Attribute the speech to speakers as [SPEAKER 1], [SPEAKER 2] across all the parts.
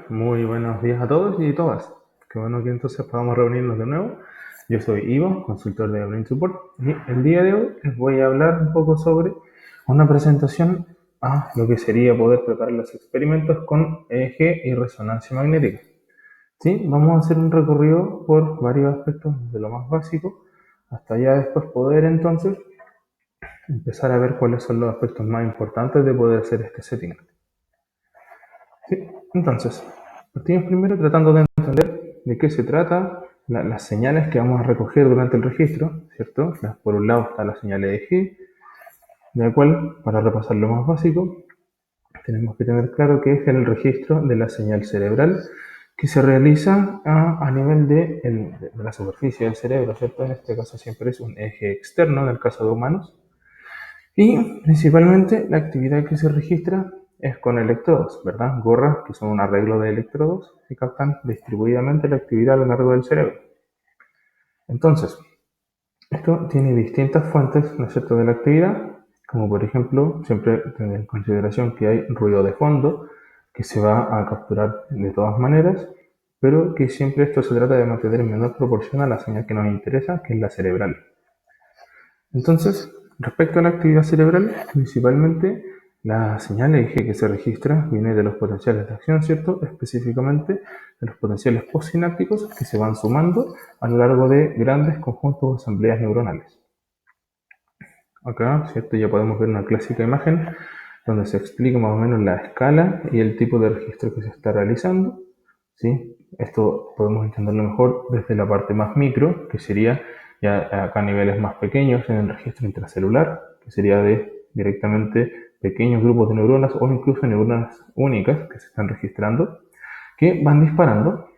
[SPEAKER 1] Muy buenos días a todos y todas. Qué bueno que entonces podamos reunirnos de nuevo. Yo soy Ivo, consultor de Brain Support, y el día de hoy les voy a hablar un poco sobre una presentación a lo que sería poder preparar los experimentos con EEG y resonancia magnética. ¿Sí? Vamos a hacer un recorrido por varios aspectos, desde lo más básico hasta ya después poder entonces empezar a ver cuáles son los aspectos más importantes de poder hacer este setting. ¿Sí? Entonces, partimos primero tratando de entender de qué se trata, las señales que vamos a recoger durante el registro, ¿cierto? Por un lado está la señal EEG, de la cual, para repasar lo más básico, tenemos que tener claro que es el registro de la señal cerebral que se realiza a nivel de la superficie del cerebro, ¿cierto? En este caso siempre es un eje externo, en el caso de humanos, y principalmente la actividad que se registra es con electrodos, ¿verdad? Gorras que son un arreglo de electrodos que captan distribuidamente la actividad a lo largo del cerebro. Entonces, esto tiene distintas fuentes, ¿no es cierto?, de la actividad, como por ejemplo, siempre tener en consideración que hay ruido de fondo que se va a capturar de todas maneras, pero que siempre esto se trata de mantener en menor proporción a la señal que nos interesa, que es la cerebral. Entonces, respecto a la actividad cerebral, principalmente la señal EEG que se registra viene de los potenciales de acción, ¿cierto? Específicamente de los potenciales postsinápticos que se van sumando a lo largo de grandes conjuntos o asambleas neuronales. Acá, ¿cierto? Ya podemos ver una clásica imagen donde se explica más o menos la escala y el tipo de registro que se está realizando, ¿sí? Esto podemos entenderlo mejor desde la parte más micro, que sería ya acá a niveles más pequeños en el registro intracelular, que sería de directamente pequeños grupos de neuronas o incluso neuronas únicas que se están registrando, que van disparando.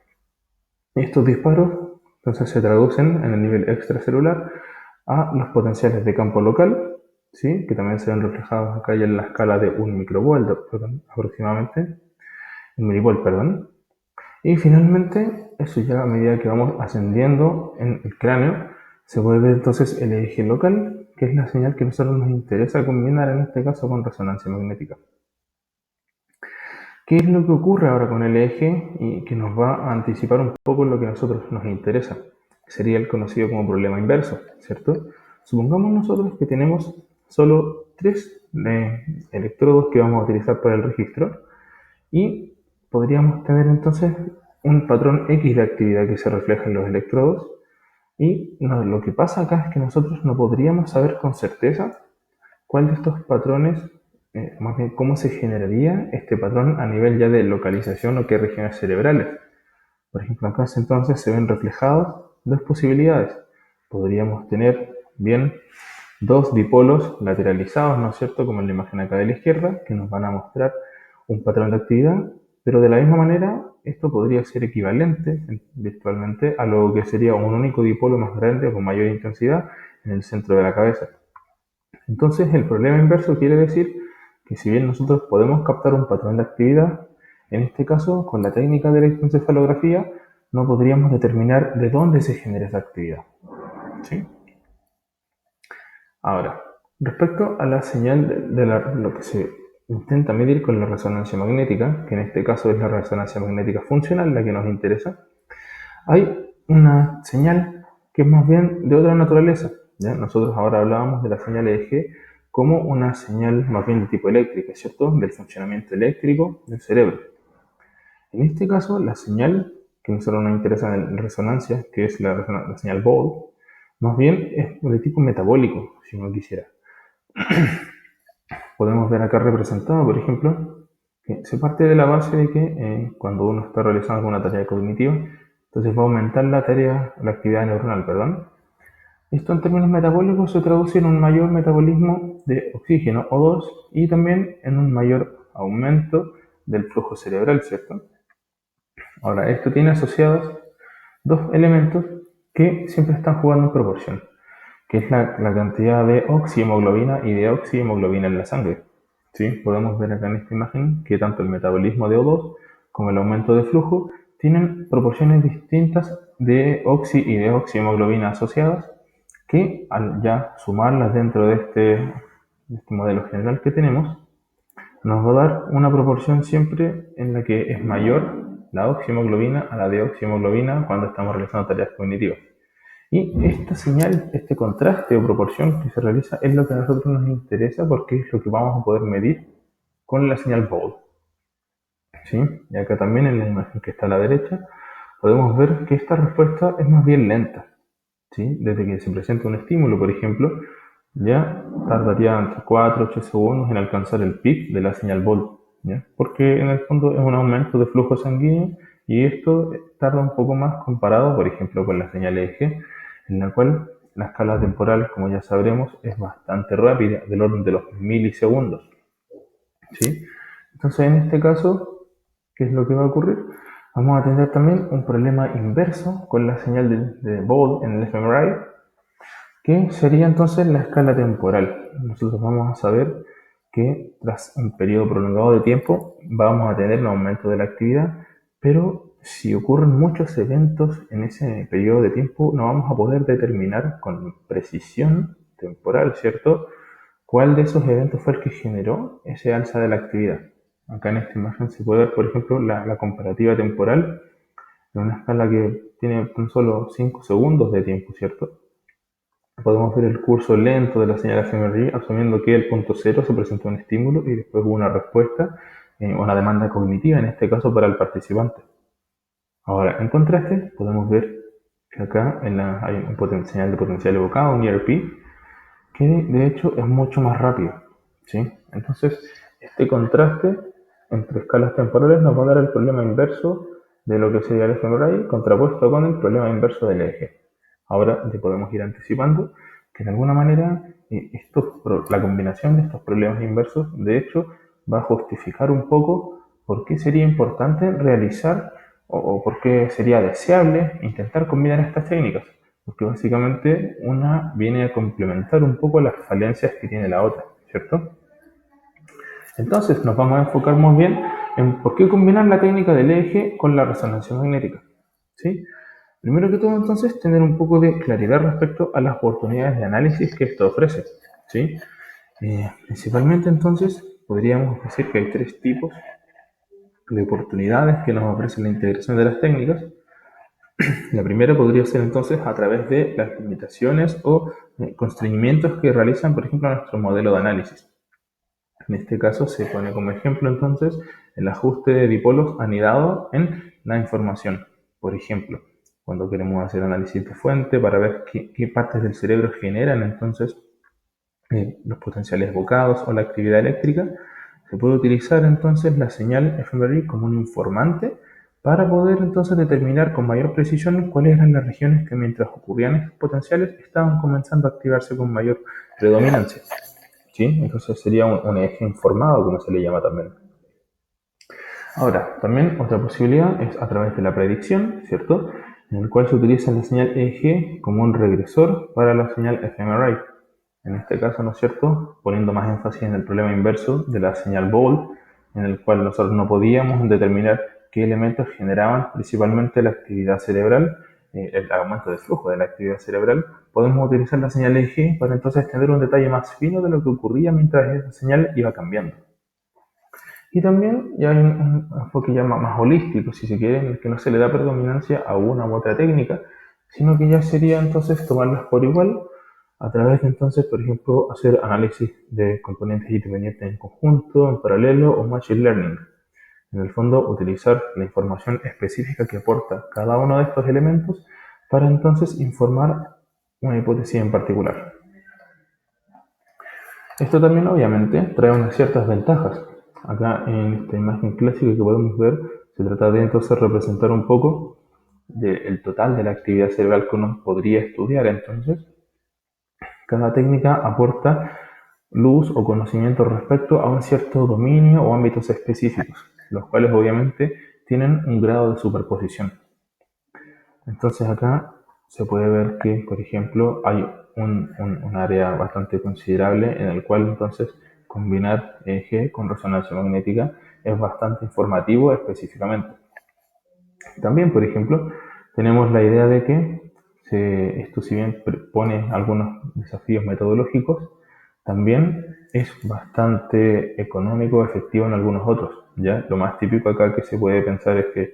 [SPEAKER 1] Estos disparos entonces se traducen en el nivel extracelular a los potenciales de campo local, ¿sí? Que también se ven reflejados acá ya en la escala de un microvolt aproximadamente, un milivolt, perdón. Y finalmente, eso ya a medida que vamos ascendiendo en el cráneo, se vuelve entonces el eje local, que es la señal que a nosotros nos interesa combinar en este caso con resonancia magnética. ¿Qué es lo que ocurre ahora con el eje y que nos va a anticipar un poco lo que a nosotros nos interesa? Sería el conocido como problema inverso, ¿cierto? Supongamos nosotros que tenemos solo 3 electrodos que vamos a utilizar para el registro y podríamos tener entonces un patrón X de actividad que se refleja en los electrodos y lo que pasa acá es que nosotros no podríamos saber con certeza cuál de estos patrones, más bien cómo se generaría este patrón a nivel ya de localización o qué regiones cerebrales. Por ejemplo, acá entonces se ven reflejadas dos posibilidades. Podríamos tener bien dos dipolos lateralizados, ¿no es cierto?, como en la imagen acá de la izquierda, que nos van a mostrar un patrón de actividad, pero de la misma manera esto podría ser equivalente virtualmente a lo que sería un único dipolo más grande o con mayor intensidad en el centro de la cabeza. Entonces el problema inverso quiere decir que si bien nosotros podemos captar un patrón de actividad, en este caso con la técnica de electroencefalografía no podríamos determinar de dónde se genera esa actividad. ¿Sí? Ahora, respecto a la señal de lo que se intenta medir con la resonancia magnética, que en este caso es la resonancia magnética funcional la que nos interesa, hay una señal que es más bien de otra naturaleza. ¿Ya? Nosotros ahora hablábamos de la señal EEG como una señal más bien de tipo eléctrica, ¿cierto? Del funcionamiento eléctrico del cerebro. En este caso, la señal que a nosotros nos interesa en resonancia, que es la señal Bode, más bien es de tipo metabólico, si uno quisiera. Podemos ver acá representado, por ejemplo, que se parte de la base de que cuando uno está realizando alguna tarea cognitiva, entonces va a aumentar la actividad neuronal, perdón. Esto en términos metabólicos se traduce en un mayor metabolismo de oxígeno O2 y también en un mayor aumento del flujo cerebral, ¿cierto? Ahora, esto tiene asociados dos elementos que siempre están jugando en proporción, que es la cantidad de oxihemoglobina y de oxihemoglobina en la sangre. ¿Sí? Podemos ver acá en esta imagen que tanto el metabolismo de O2 como el aumento de flujo tienen proporciones distintas de oxi y de oxihemoglobina asociadas que al ya sumarlas dentro de este modelo general que tenemos, nos va a dar una proporción siempre en la que es mayor la oxihemoglobina a la deoxihemoglobina cuando estamos realizando tareas cognitivas. Y esta señal, este contraste o proporción que se realiza es lo que a nosotros nos interesa porque es lo que vamos a poder medir con la señal BOLD. ¿Sí? Y acá también en la imagen que está a la derecha podemos ver que esta respuesta es más bien lenta. ¿Sí? Desde que se presenta un estímulo, por ejemplo, ya tardaría entre 4 a 8 segundos en alcanzar el pic de la señal BOLD, ¿ya? Porque en el fondo es un aumento de flujo sanguíneo y esto tarda un poco más comparado, por ejemplo, con la señal EEG, en la cual la escala temporal, como ya sabremos, es bastante rápida, del orden de los milisegundos. ¿Sí? Entonces, en este caso, ¿qué es lo que va a ocurrir? Vamos a tener también un problema inverso con la señal de BOLD en el fMRI, que sería entonces la escala temporal. Nosotros vamos a saber que tras un periodo prolongado de tiempo vamos a tener un aumento de la actividad, pero si ocurren muchos eventos en ese periodo de tiempo no vamos a poder determinar con precisión temporal, ¿cierto? ¿Cuál de esos eventos fue el que generó ese alza de la actividad? Acá en esta imagen se puede ver, por ejemplo, la comparativa temporal en una escala que tiene tan solo 5 segundos de tiempo, ¿cierto? Podemos ver el curso lento de la señal fMRI asumiendo que el punto cero se presentó un estímulo y después hubo una respuesta, una demanda cognitiva, en este caso para el participante. Ahora, en contraste, podemos ver que acá hay un señal de potencial evocado, un ERP, que de hecho es mucho más rápido. ¿Sí? Entonces, este contraste entre escalas temporales nos va a dar el problema inverso de lo que sería el fMRI contrapuesto con el problema inverso del eje. Ahora le podemos ir anticipando que de alguna manera la combinación de estos problemas inversos de hecho va a justificar un poco por qué sería importante realizar o por qué sería deseable intentar combinar estas técnicas, porque básicamente una viene a complementar un poco las falencias que tiene la otra, ¿cierto? Entonces nos vamos a enfocar muy bien en por qué combinar la técnica del eje con la resonancia magnética, ¿sí? Primero que todo, entonces, tener un poco de claridad respecto a las oportunidades de análisis que esto ofrece, ¿sí? Principalmente, entonces, podríamos decir que hay tres tipos de oportunidades que nos ofrece la integración de las técnicas. La primera podría ser, entonces, a través de las limitaciones o constreñimientos que realizan, por ejemplo, nuestro modelo de análisis. En este caso se pone como ejemplo, entonces, el ajuste de dipolos anidado en la información. Por ejemplo, cuando queremos hacer análisis de fuente para ver qué partes del cerebro generan entonces los potenciales evocados o la actividad eléctrica, se puede utilizar entonces la señal fMRI como un informante para poder entonces determinar con mayor precisión cuáles eran las regiones que mientras ocurrían estos potenciales estaban comenzando a activarse con mayor predominancia. ¿Sí? Entonces sería un eje informado, como se le llama también. Ahora, también otra posibilidad es a través de la predicción, ¿cierto? En el cual se utiliza la señal EEG como un regresor para la señal fMRI. En este caso, ¿no es cierto? Poniendo más énfasis en el problema inverso de la señal BOLD, en el cual nosotros no podíamos determinar qué elementos generaban principalmente la actividad cerebral, el aumento de flujo de la actividad cerebral. Podemos utilizar la señal EEG para entonces tener un detalle más fino de lo que ocurría mientras esa señal iba cambiando. Y también ya hay un enfoque ya más holístico, si se quiere, en el que no se le da predominancia a una u otra técnica, sino que ya sería entonces tomarlas por igual a través de entonces, por ejemplo, hacer análisis de componentes independientes en conjunto, en paralelo o machine learning. En el fondo, utilizar la información específica que aporta cada uno de estos elementos para entonces informar una hipótesis en particular. Esto también obviamente trae unas ciertas ventajas. Acá en esta imagen clásica que podemos ver, se trata de entonces representar un poco del total de la actividad cerebral que uno podría estudiar. Entonces, cada técnica aporta luz o conocimiento respecto a un cierto dominio o ámbitos específicos, los cuales obviamente tienen un grado de superposición. Entonces acá se puede ver que, por ejemplo, hay un área bastante considerable en el cual entonces combinar EEG con resonancia magnética es bastante informativo específicamente. También, por ejemplo, tenemos la idea de que esto, si bien pone algunos desafíos metodológicos, También es bastante económico, efectivo en algunos otros, ¿ya? Lo más típico acá que se puede pensar es que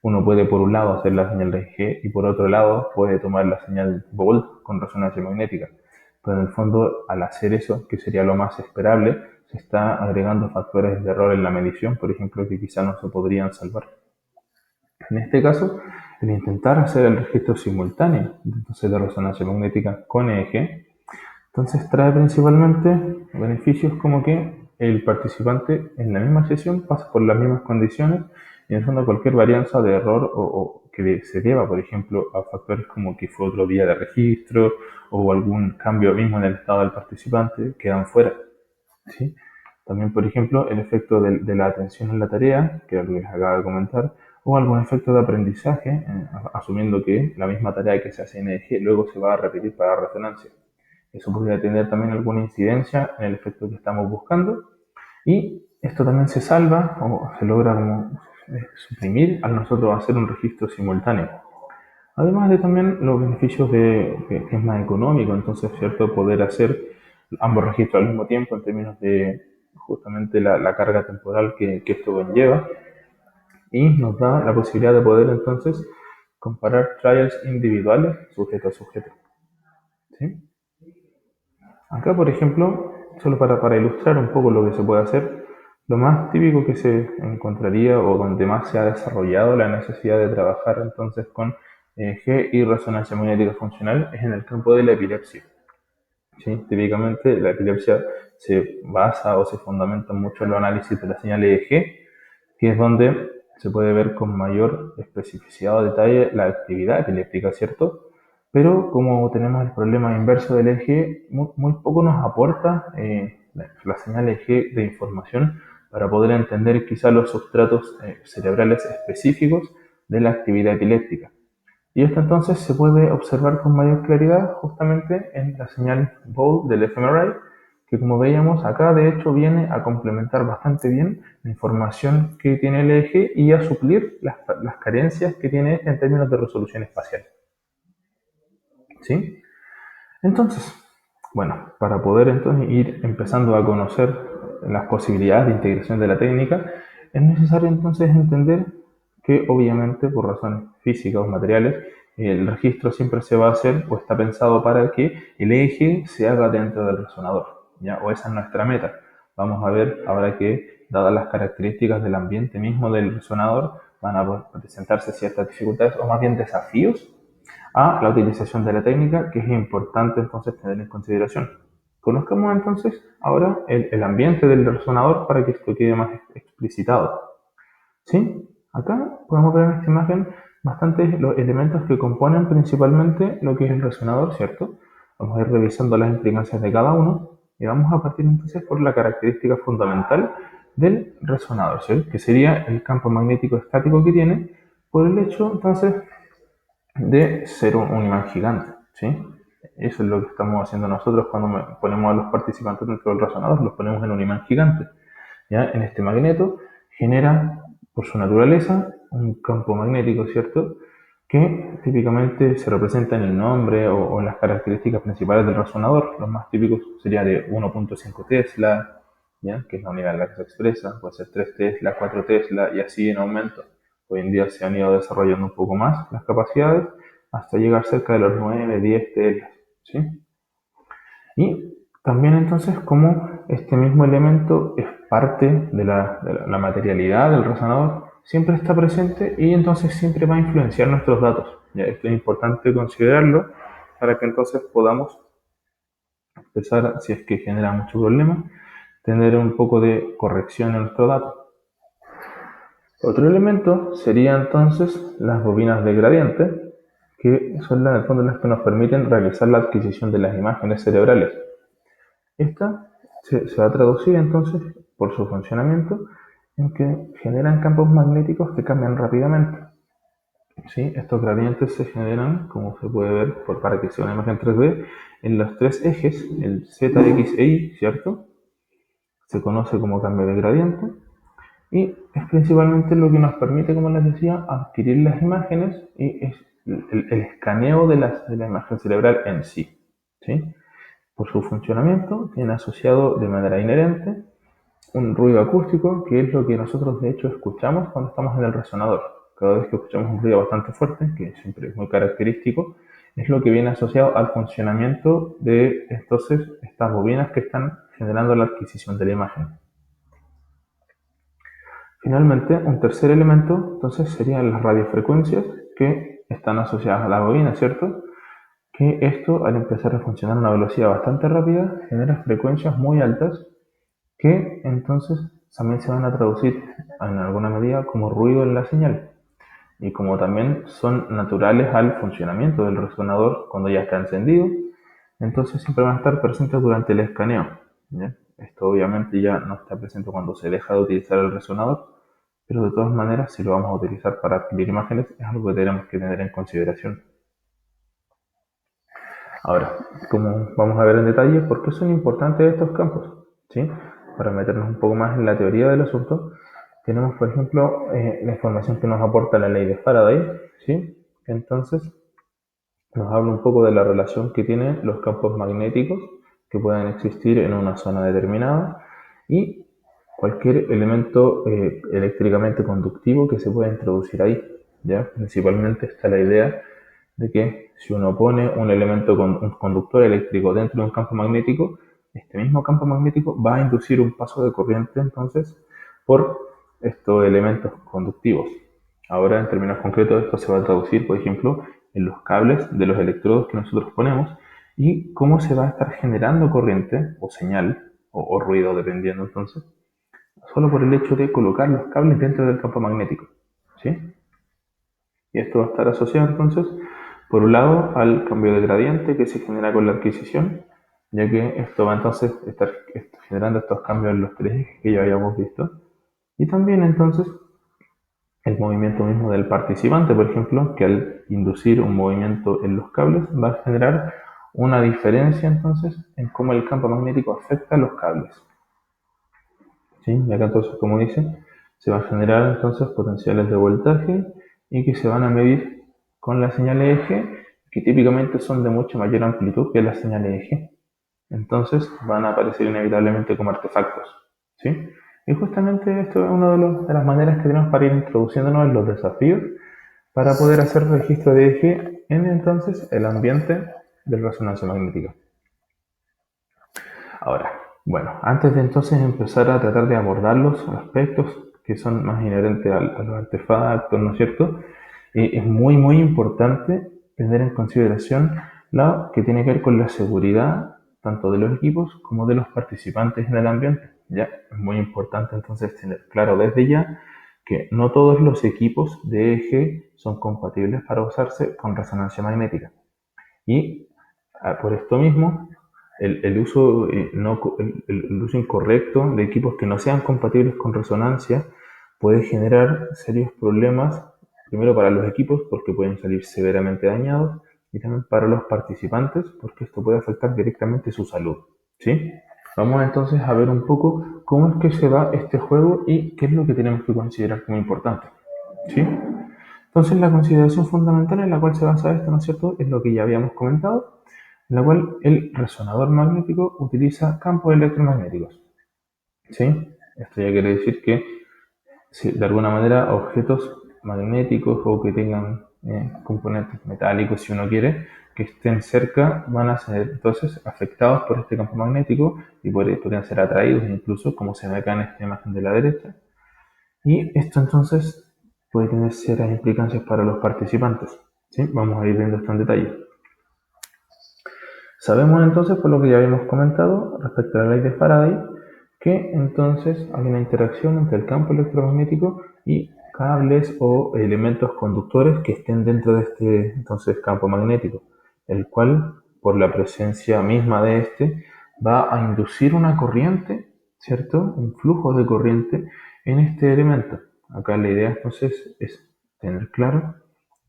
[SPEAKER 1] uno puede por un lado hacer la señal de EEG y por otro lado puede tomar la señal Volt con resonancia magnética. Pero en el fondo, al hacer eso, que sería lo más esperable, se está agregando factores de error en la medición, por ejemplo, que quizá no se podrían salvar. En este caso, el intentar hacer el registro simultáneo entonces de resonancia magnética con EEG, entonces trae principalmente beneficios como que el participante en la misma sesión pasa por las mismas condiciones y en el fondo cualquier varianza de error o que se deba, por ejemplo, a factores como que fue otro día de registro o algún cambio mismo en el estado del participante, quedan fuera. ¿Sí? También, por ejemplo, el efecto de la atención en la tarea, que es lo que les acabo de comentar, o algún efecto de aprendizaje, asumiendo que la misma tarea que se hace en EEG luego se va a repetir para resonancia. Eso podría tener también alguna incidencia en el efecto que estamos buscando. Y esto también se salva o se logra como suprimir al nosotros hacer un registro simultáneo. Además de también los beneficios de que es más económico, entonces, ¿cierto? Poder hacer ambos registros al mismo tiempo en términos de justamente la carga temporal que esto conlleva y nos da la posibilidad de poder entonces comparar trials individuales sujeto a sujeto. ¿Sí? Acá, por ejemplo, solo para ilustrar un poco lo que se puede hacer, lo más típico que se encontraría o donde más se ha desarrollado la necesidad de trabajar entonces con G y resonancia magnética funcional es en el campo de la epilepsia. ¿Sí? Típicamente la epilepsia se basa o se fundamenta mucho en los análisis de la señal EEG, que es donde se puede ver con mayor especificidad o detalle la actividad epiléptica, ¿cierto? Pero como tenemos el problema inverso del eje, muy poco nos aporta la señal EEG de información para poder entender quizá los sustratos cerebrales específicos de la actividad epiléptica. Y esto entonces se puede observar con mayor claridad justamente en la señal BOLD del fMRI, que como veíamos acá de hecho viene a complementar bastante bien la información que tiene el eje y a suplir las carencias que tiene este en términos de resolución espacial. ¿Sí? Entonces, bueno, para poder entonces ir empezando a conocer las posibilidades de integración de la técnica, es necesario entonces entender que obviamente por razones físicas o materiales, el registro siempre se va a hacer o está pensado para que el eje se haga dentro del resonador, ¿ya? O esa es nuestra meta. Vamos a ver ahora que, dadas las características del ambiente mismo del resonador, van a presentarse ciertas dificultades o más bien desafíos a la utilización de la técnica, que es importante entonces tener en consideración. Conozcamos entonces ahora el ambiente del resonador para que esto quede más explicitado. ¿Sí? Acá podemos ver en esta imagen bastantes los elementos que componen principalmente lo que es el resonador, ¿cierto? Vamos a ir revisando las implicancias de cada uno y vamos a partir entonces por la característica fundamental del resonador, ¿sí? Que sería el campo magnético estático que tiene por el hecho entonces de ser un imán gigante, ¿sí? Eso es lo que estamos haciendo nosotros cuando ponemos a los participantes dentro del resonador, los ponemos en un imán gigante. ¿Ya? En este magneto genera, por su naturaleza, un campo magnético, ¿cierto? Que típicamente se representa en el nombre o en las características principales del resonador. Los más típicos sería de 1.5 Tesla, ¿ya? Que es la unidad en la que se expresa, puede ser 3 Tesla, 4 Tesla y así en aumento. Hoy en día se han ido desarrollando un poco más las capacidades hasta llegar cerca de los 9, 10 Tesla, ¿sí? Y también entonces como este mismo elemento es parte de la materialidad del resonador, siempre está presente y entonces siempre va a influenciar nuestros datos. ¿Ya? Esto es importante considerarlo para que entonces podamos empezar, si es que genera mucho problema, tener un poco de corrección en nuestro dato. Otro elemento sería entonces las bobinas de gradiente, que son en el fondo las que nos permiten realizar la adquisición de las imágenes cerebrales. Esta se va a traducir entonces por su funcionamiento en que generan campos magnéticos que cambian rápidamente. ¿Sí? Estos gradientes se generan, como se puede ver para que sea una imagen 3D, en los tres ejes, el Z, X e Y, ¿cierto? Se conoce como cambio de gradiente y es principalmente lo que nos permite, como les decía, adquirir las imágenes y es el escaneo de la imagen cerebral en sí. ¿Sí? por su funcionamiento, tiene asociado de manera inherente un ruido acústico, que es lo que nosotros de hecho escuchamos cuando estamos en el resonador. Cada vez que escuchamos un ruido bastante fuerte, que siempre es muy característico, es lo que viene asociado al funcionamiento de entonces estas bobinas que están generando la adquisición de la imagen. Finalmente, un tercer elemento entonces serían las radiofrecuencias que están asociadas a la bobina, ¿cierto? Que esto, al empezar a funcionar a una velocidad bastante rápida, genera frecuencias muy altas que entonces también se van a traducir en alguna medida como ruido en la señal. Y como también son naturales al funcionamiento del resonador cuando ya está encendido, entonces siempre van a estar presentes durante el escaneo, ¿ya? Esto obviamente ya no está presente cuando se deja de utilizar el resonador, pero de todas maneras, si lo vamos a utilizar para adquirir imágenes, es algo que tenemos que tener en consideración. Ahora, como vamos a ver en detalle, ¿por qué son importantes estos campos? ¿Sí? Para meternos un poco más en la teoría del asunto, tenemos, por ejemplo, la información que nos aporta la ley de Faraday, ¿sí? Entonces, nos habla un poco de la relación que tienen los campos magnéticos que pueden existir en una zona determinada y cualquier elemento eléctricamente conductivo que se pueda introducir ahí, ¿ya? Principalmente está la idea de que si uno pone un elemento con un conductor eléctrico dentro de un campo magnético, este mismo campo magnético va a inducir un paso de corriente entonces por estos elementos conductivos. Ahora, en términos concretos, esto se va a traducir, por ejemplo, en los cables de los electrodos que nosotros ponemos y cómo se va a estar generando corriente o señal o ruido, dependiendo entonces, solo por el hecho de colocar los cables dentro del campo magnético, ¿sí? Y esto va a estar asociado entonces, por un lado, al cambio de gradiente que se genera con la adquisición, ya que esto va entonces a estar generando estos cambios en los tres ejes que ya habíamos visto. Y también entonces el movimiento mismo del participante, por ejemplo, que al inducir un movimiento en los cables va a generar una diferencia entonces en cómo el campo magnético afecta a los cables. ¿Sí? Y acá entonces, como dice, se van a generar entonces potenciales de voltaje y que se van a medir con las señales eje, que típicamente son de mucha mayor amplitud que las señales eje. Entonces van a aparecer inevitablemente como artefactos, ¿sí? Y justamente esto es una de las maneras que tenemos para ir introduciéndonos en los desafíos para poder hacer registro de eje en entonces el ambiente de resonancia magnética. Ahora, bueno, antes de entonces empezar a tratar de abordar los aspectos que son más inherentes a los artefactos, ¿no es cierto? Es muy importante tener en consideración lo que tiene que ver con la seguridad tanto de los equipos como de los participantes en el ambiente. Ya es muy importante entonces tener claro desde ya que no todos los equipos de eje son compatibles para usarse con resonancia magnética. Y por esto mismo, el uso, el uso incorrecto de equipos que no sean compatibles con resonancia puede generar serios problemas, primero para los equipos porque pueden salir severamente dañados y también para los participantes porque esto puede afectar directamente su salud, ¿sí? Vamos entonces a ver un poco cómo es que se da este juego y qué es lo que tenemos que considerar como importante, ¿sí? Entonces la consideración fundamental en la cual se basa esto, ¿no es cierto?, es lo que ya habíamos comentado, en la cual el resonador magnético utiliza campos electromagnéticos, ¿sí? Esto ya quiere decir que si de alguna manera objetos magnéticos o que tengan componentes metálicos, si uno quiere, que estén cerca, van a ser entonces afectados por este campo magnético y podrían ser atraídos incluso, como se ve acá en esta imagen de la derecha. Y esto entonces puede tener ciertas implicancias para los participantes, ¿sí? Vamos a ir viendo esto en detalle. Sabemos entonces, por lo que ya habíamos comentado respecto a la ley de Faraday, que entonces hay una interacción entre el campo electromagnético y cables o elementos conductores que estén dentro de este entonces campo magnético, el cual, por la presencia misma de este, va a inducir una corriente, ¿cierto? Un flujo de corriente en este elemento. Acá la idea entonces es tener claro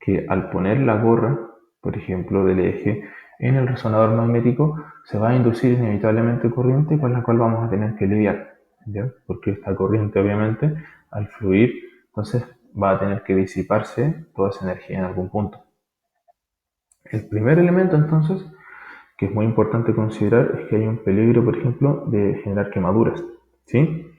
[SPEAKER 1] que al poner la gorra, por ejemplo, del eje en el resonador magnético, se va a inducir inevitablemente corriente con la cual vamos a tener que lidiar, ¿ya? Porque esta corriente, obviamente, al fluir, entonces va a tener que disiparse toda esa energía en algún punto. El primer elemento, entonces, que es muy importante considerar es que hay un peligro, por ejemplo, de generar quemaduras, ¿sí?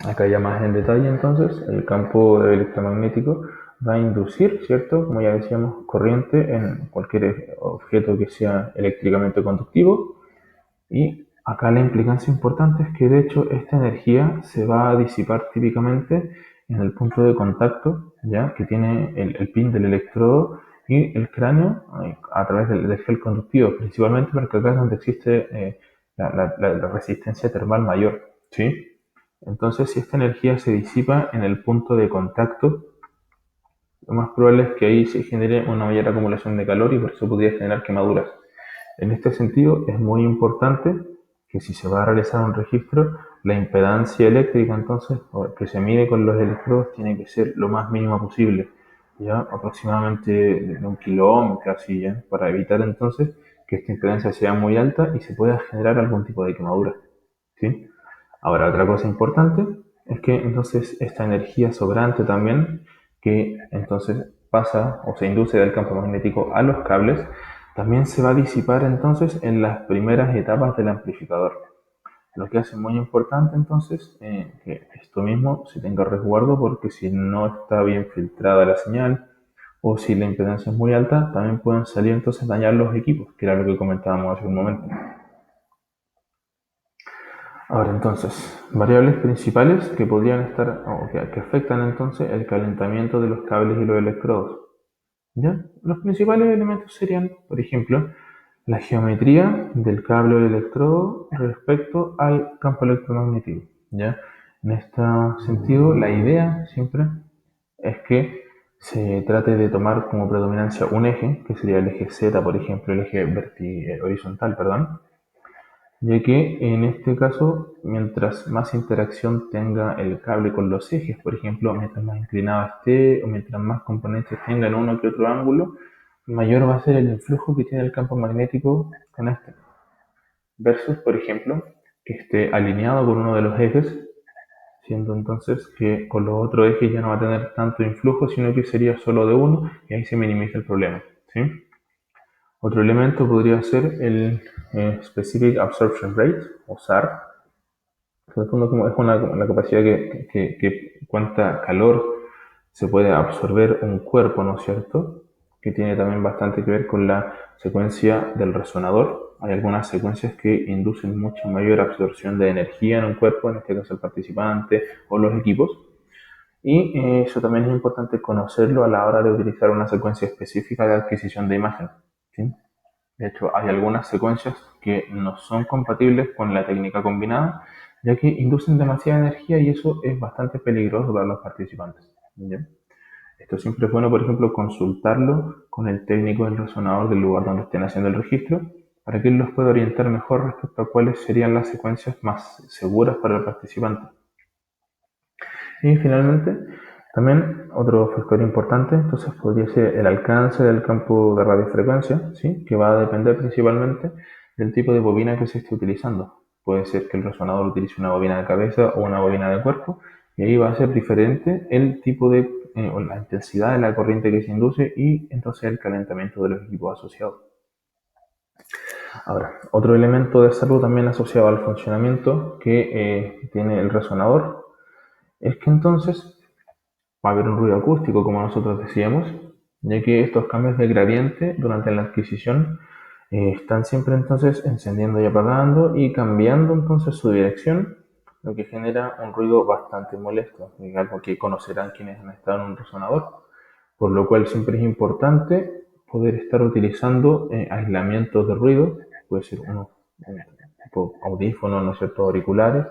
[SPEAKER 1] Acá ya más en detalle entonces, el campo electromagnético va a inducir, ¿cierto? Como ya decíamos, corriente en cualquier objeto que sea eléctricamente conductivo. Y acá la implicancia importante es que de hecho esta energía se va a disipar típicamente en el punto de contacto, ¿ya? Que tiene el pin del electrodo y el cráneo a través del gel conductivo, principalmente porque acá es donde existe la resistencia termal mayor, ¿sí? Entonces, si esta energía se disipa en el punto de contacto, lo más probable es que ahí se genere una mayor acumulación de calor y por eso podría generar quemaduras. En este sentido, es muy importante que si se va a realizar un registro, la impedancia eléctrica entonces, que se mide con los electrodos, tiene que ser lo más mínima posible, ya aproximadamente de 1 kilómetro, así ya, para evitar entonces que esta impedancia sea muy alta y se pueda generar algún tipo de quemadura, ¿sí? Ahora, otra cosa importante es que entonces esta energía sobrante también, que entonces pasa o se induce del campo magnético a los cables, también se va a disipar entonces en las primeras etapas del amplificador. Lo que hace muy importante entonces que esto mismo se tenga resguardo porque si no está bien filtrada la señal o si la impedancia es muy alta, también pueden salir entonces dañar los equipos, que era lo que comentábamos hace un momento. Ahora entonces, variables principales que podrían estar o que afectan entonces el calentamiento de los cables y los electrodos. ¿Ya? Los principales elementos serían, por ejemplo, la geometría del cable o el electrodo respecto al campo electromagnético. ¿Ya? En este sentido, la idea siempre es que se trate de tomar como predominancia un eje, que sería el eje Z, por ejemplo, el eje horizontal, perdón, ya que en este caso, mientras más interacción tenga el cable con los ejes, por ejemplo, mientras más inclinado esté o mientras más componentes tenga en uno que otro ángulo, mayor va a ser el influjo que tiene el campo magnético con este. Versus, por ejemplo, que esté alineado con uno de los ejes, siendo entonces que con los otros ejes ya no va a tener tanto influjo, sino que sería solo de uno y ahí se minimiza el problema, ¿sí? Otro elemento podría ser el Specific Absorption Rate, o SAR. En el fondo, como es la capacidad que cuánta calor se puede absorber un cuerpo, ¿no es cierto? Que tiene también bastante que ver con la secuencia del resonador. Hay algunas secuencias que inducen mucha mayor absorción de energía en un cuerpo, en este caso el participante o los equipos. Y eso también es importante conocerlo a la hora de utilizar una secuencia específica de adquisición de imagen, ¿sí? De hecho, hay algunas secuencias que no son compatibles con la técnica combinada, ya que inducen demasiada energía y eso es bastante peligroso para los participantes, ¿ya? Esto siempre es bueno, por ejemplo, consultarlo con el técnico del resonador del lugar donde estén haciendo el registro, para que él los pueda orientar mejor respecto a cuáles serían las secuencias más seguras para el participante. Y finalmente, también otro factor importante, entonces podría ser el alcance del campo de radiofrecuencia, ¿sí? Que va a depender principalmente del tipo de bobina que se esté utilizando. Puede ser que el resonador utilice una bobina de cabeza o una bobina de cuerpo, y ahí va a ser diferente el tipo de o la intensidad de la corriente que se induce y entonces el calentamiento de los equipos asociados. Ahora, otro elemento de salud también asociado al funcionamiento que tiene el resonador es que entonces va a haber un ruido acústico, como nosotros decíamos, ya que estos cambios de gradiente durante la adquisición están siempre entonces encendiendo y apagando y cambiando entonces su dirección, lo que genera un ruido bastante molesto, algo que conocerán quienes han estado en un resonador, por lo cual siempre es importante poder estar utilizando aislamientos de ruido, puede ser unos tipo audífonos, ¿no es cierto?, auriculares,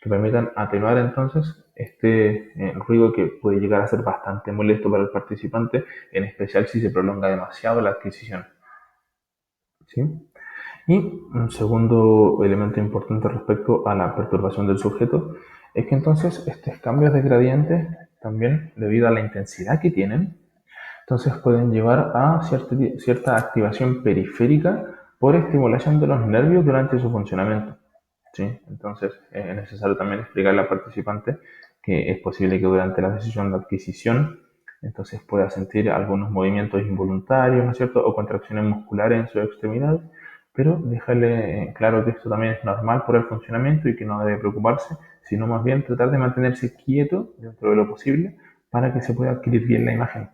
[SPEAKER 1] que permitan atenuar entonces este ruido que puede llegar a ser bastante molesto para el participante, en especial si se prolonga demasiado la adquisición, ¿sí? Y un segundo elemento importante respecto a la perturbación del sujeto es que entonces estos cambios de gradiente también, debido a la intensidad que tienen, entonces pueden llevar a cierta activación periférica por estimulación de los nervios durante su funcionamiento, ¿sí? Entonces es necesario también explicarle al participante que es posible que durante la decisión de adquisición entonces pueda sentir algunos movimientos involuntarios, ¿no es cierto?, o contracciones musculares en su extremidad, pero dejarle claro que esto también es normal por el funcionamiento y que no debe preocuparse, sino más bien tratar de mantenerse quieto dentro de lo posible para que se pueda adquirir bien la imagen.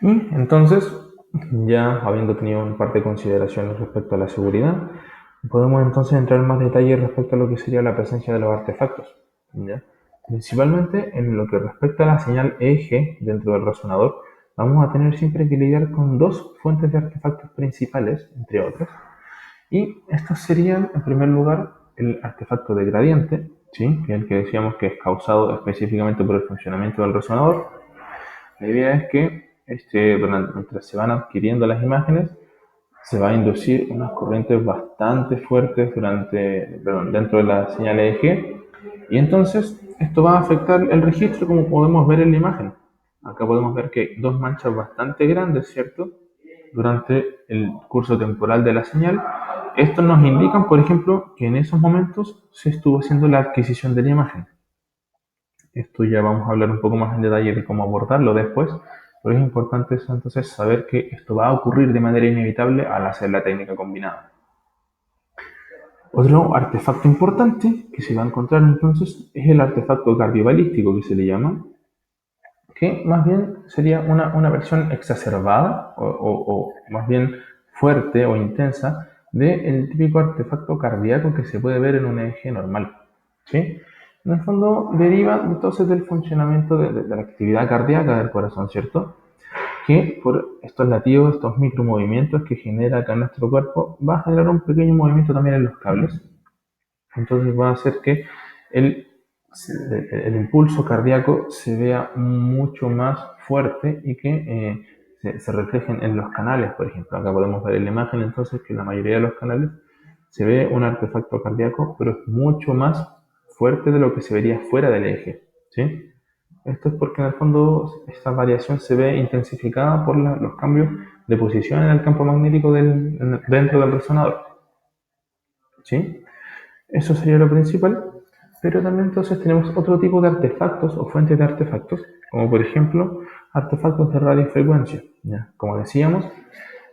[SPEAKER 1] Y entonces, ya habiendo tenido un par de consideraciones respecto a la seguridad, podemos entonces entrar en más detalle respecto a lo que sería la presencia de los artefactos, ¿ya? Principalmente en lo que respecta a la señal eje dentro del resonador, vamos a tener siempre que lidiar con dos fuentes de artefactos principales, entre otros, y estos serían, en primer lugar, el artefacto de gradiente, ¿sí? Que es el que decíamos que es causado específicamente por el funcionamiento del resonador. La idea es que mientras se van adquiriendo las imágenes, se va a inducir unas corrientes bastante fuertes dentro de la señal EEG, y entonces esto va a afectar el registro como podemos ver en la imagen. Acá podemos ver que hay dos manchas bastante grandes, ¿cierto? Durante el curso temporal de la señal. Estos nos indican, por ejemplo, que en esos momentos se estuvo haciendo la adquisición de la imagen. Esto ya vamos a hablar un poco más en detalle de cómo abordarlo después, pero es importante entonces saber que esto va a ocurrir de manera inevitable al hacer la técnica combinada. Otro artefacto importante que se va a encontrar entonces es el artefacto cardiobalístico que se le llama, que más bien sería una versión exacerbada o más bien fuerte o intensa del típico artefacto cardíaco que se puede ver en un eje normal, ¿sí? En el fondo deriva entonces del funcionamiento de la actividad cardíaca del corazón, ¿cierto? Que por estos latidos, estos micromovimientos que genera acá en nuestro cuerpo, va a generar un pequeño movimiento también en los cables. Entonces va a hacer que el, el impulso cardíaco se vea mucho más fuerte y que se reflejen en los canales, por ejemplo. Acá podemos ver en la imagen entonces que en la mayoría de los canales se ve un artefacto cardíaco, pero es mucho más fuerte de lo que se vería fuera del eje, ¿sí? Esto es porque en el fondo esta variación se ve intensificada por los cambios de posición en el campo magnético dentro del resonador, ¿sí? Eso sería lo principal, pero también entonces tenemos otro tipo de artefactos o fuentes de artefactos, como por ejemplo artefactos de radiofrecuencia. ¿Ya? Como decíamos,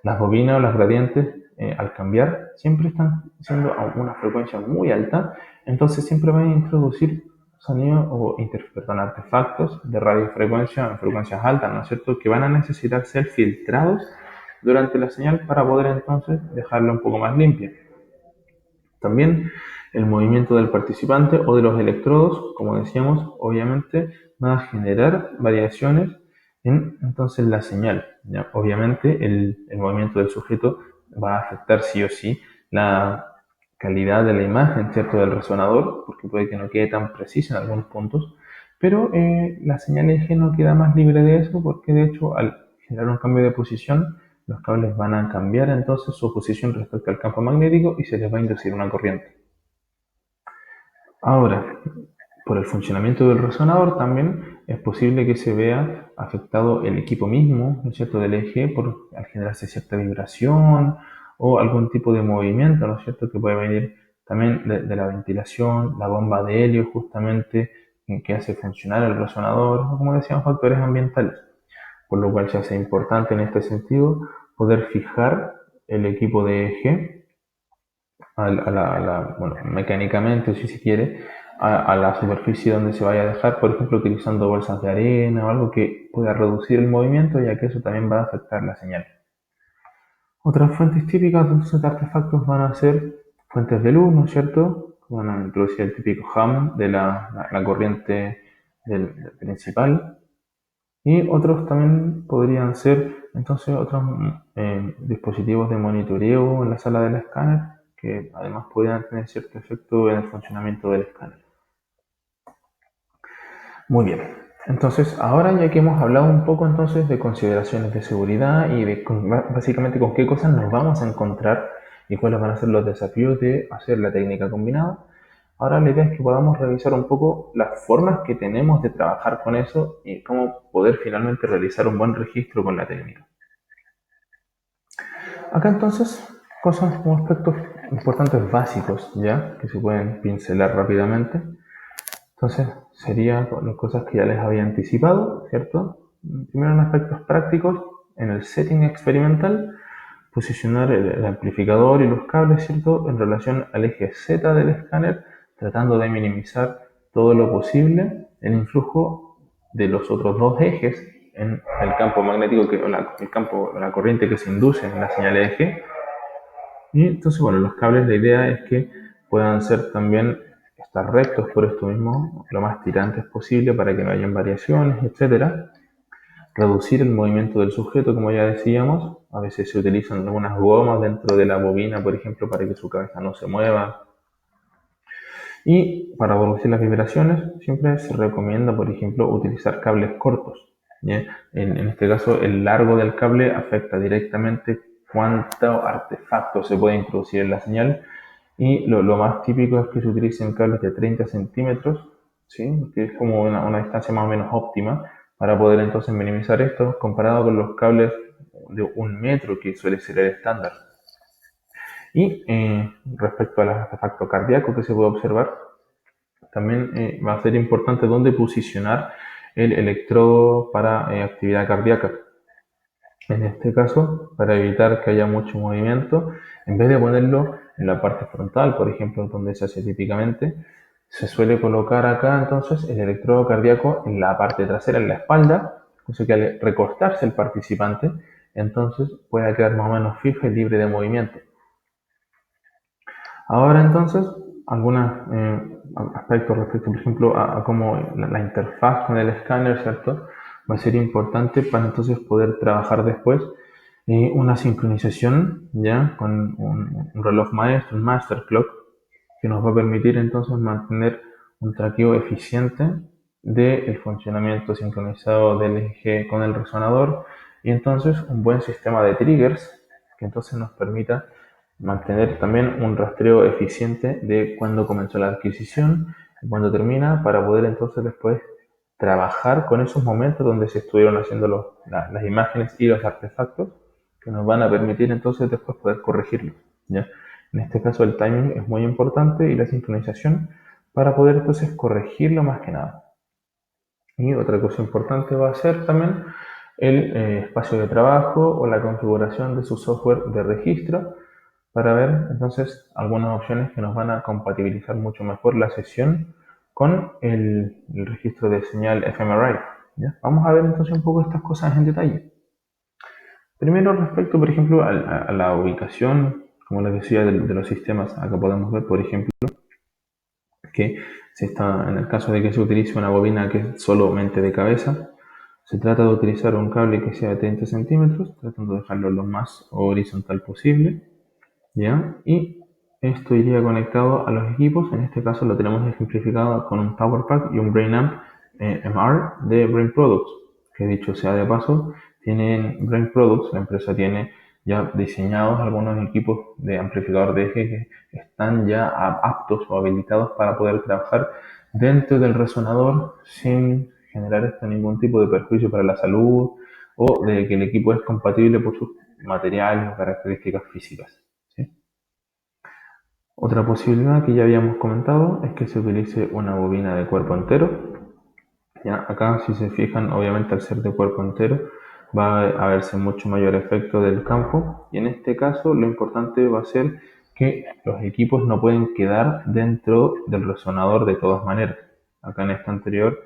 [SPEAKER 1] las bobinas o las gradientes al cambiar siempre están siendo a una frecuencia muy alta, entonces siempre van a introducir sonidos o artefactos de radiofrecuencia en frecuencias altas, ¿no es cierto?, que van a necesitar ser filtrados durante la señal para poder entonces dejarla un poco más limpia. También el movimiento del participante o de los electrodos, como decíamos, obviamente va a generar variaciones en entonces la señal, ¿ya? Obviamente el movimiento del sujeto va a afectar sí o sí la calidad de la imagen, ¿cierto?, del resonador, porque puede que no quede tan precisa en algunos puntos, pero la señal eje no queda más libre de eso, porque de hecho al generar un cambio de posición, los cables van a cambiar entonces su posición respecto al campo magnético y se les va a inducir una corriente. Ahora, por el funcionamiento del resonador también es posible que se vea afectado el equipo mismo, ¿no es cierto?, del eje, al generarse cierta vibración o algún tipo de movimiento, ¿no es cierto?, que puede venir también de la ventilación, la bomba de helio justamente que hace funcionar el resonador, o como decíamos, factores ambientales. Por lo cual se hace importante en este sentido poder fijar el equipo de eje bueno, mecánicamente, si se quiere, a la superficie donde se vaya a dejar, por ejemplo, utilizando bolsas de arena o algo que pueda reducir el movimiento, ya que eso también va a afectar la señal. Otras fuentes típicas de estos artefactos van a ser fuentes de luz, ¿no es cierto? Van a introducir el típico Hammond de la corriente del principal. Y otros también podrían ser entonces otros dispositivos de monitoreo en la sala del escáner que además podrían tener cierto efecto en el funcionamiento del escáner. Muy bien, entonces ahora ya que hemos hablado un poco entonces de consideraciones de seguridad y de básicamente con qué cosas nos vamos a encontrar y cuáles van a ser los desafíos de hacer la técnica combinada, ahora la idea es que podamos revisar un poco las formas que tenemos de trabajar con eso y cómo poder finalmente realizar un buen registro con la técnica. Acá entonces, cosas como aspectos importantes básicos, ¿ya? Que se pueden pincelar rápidamente. Entonces, serían las cosas que ya les había anticipado, ¿cierto? Primero en aspectos prácticos, en el setting experimental, posicionar el amplificador y los cables, ¿cierto?, en relación al eje Z del escáner, tratando de minimizar todo lo posible el influjo de los otros dos ejes en el campo magnético, la corriente que se induce en la señal eje. Y entonces, bueno, los cables, la idea es que puedan ser también estar rectos por esto mismo, lo más tirantes posible para que no hayan variaciones, etcétera. Reducir el movimiento del sujeto, como ya decíamos. A veces se utilizan algunas gomas dentro de la bobina, por ejemplo, para que su cabeza no se mueva. Y para reducir las vibraciones, siempre se recomienda, por ejemplo, utilizar cables cortos. En este caso, el largo del cable afecta directamente cuánto artefacto se puede introducir en la señal. Y lo más típico es que se utilicen cables de 30 centímetros, ¿sí?, que es como una distancia más o menos óptima para poder entonces minimizar esto, comparado con los cables de 1 metro, que suele ser el estándar. Y respecto al artefacto cardíaco que se puede observar, también va a ser importante dónde posicionar el electrodo para actividad cardíaca. En este caso, para evitar que haya mucho movimiento, en vez de ponerlo en la parte frontal, por ejemplo, donde se hace típicamente, se suele colocar acá entonces el electrodo cardíaco en la parte trasera, en la espalda, cosa que al recostarse el participante, entonces pueda quedar más o menos fijo y libre de movimiento. Ahora entonces, algunos aspectos respecto, por ejemplo, a cómo la interfaz con el escáner, ¿cierto?, va a ser importante para entonces poder trabajar después una sincronización ya con un reloj maestro, un master clock, que nos va a permitir entonces mantener un traqueo eficiente del funcionamiento sincronizado del eje con el resonador, y entonces un buen sistema de triggers que entonces nos permita mantener también un rastreo eficiente de cuándo comenzó la adquisición y cuándo termina, para poder entonces después trabajar con esos momentos donde se estuvieron haciendo las imágenes y los artefactos, que nos van a permitir entonces después poder corregirlos, ¿ya? En este caso el timing es muy importante y la sincronización para poder entonces corregirlo más que nada. Y otra cosa importante va a ser también el espacio de trabajo o la configuración de su software de registro, para ver entonces algunas opciones que nos van a compatibilizar mucho mejor la sesión con el registro de señal fMRI, ¿ya? Vamos a ver entonces un poco estas cosas en detalle. Primero, respecto, por ejemplo, a la ubicación, como les decía, de los sistemas. Acá podemos ver, por ejemplo, que en el caso de que se utilice una bobina que es solamente de cabeza, se trata de utilizar un cable que sea de 30 centímetros, tratando de dejarlo lo más horizontal posible, ¿ya? Y esto iría conectado a los equipos. En este caso lo tenemos ejemplificado con un Power Pack y un Brain Amp MR de Brain Products, que dicho sea de paso, tienen Brain Products, la empresa tiene ya diseñados algunos equipos de amplificador de eje que están ya aptos o habilitados para poder trabajar dentro del resonador sin generar ningún tipo de perjuicio para la salud, o de que el equipo es compatible por sus materiales o características físicas, ¿sí? Otra posibilidad que ya habíamos comentado es que se utilice una bobina de cuerpo entero. Ya, acá, si se fijan, obviamente al ser de cuerpo entero va a verse mucho mayor efecto del campo, y en este caso lo importante va a ser que los equipos no pueden quedar dentro del resonador de todas maneras. Acá en esta anterior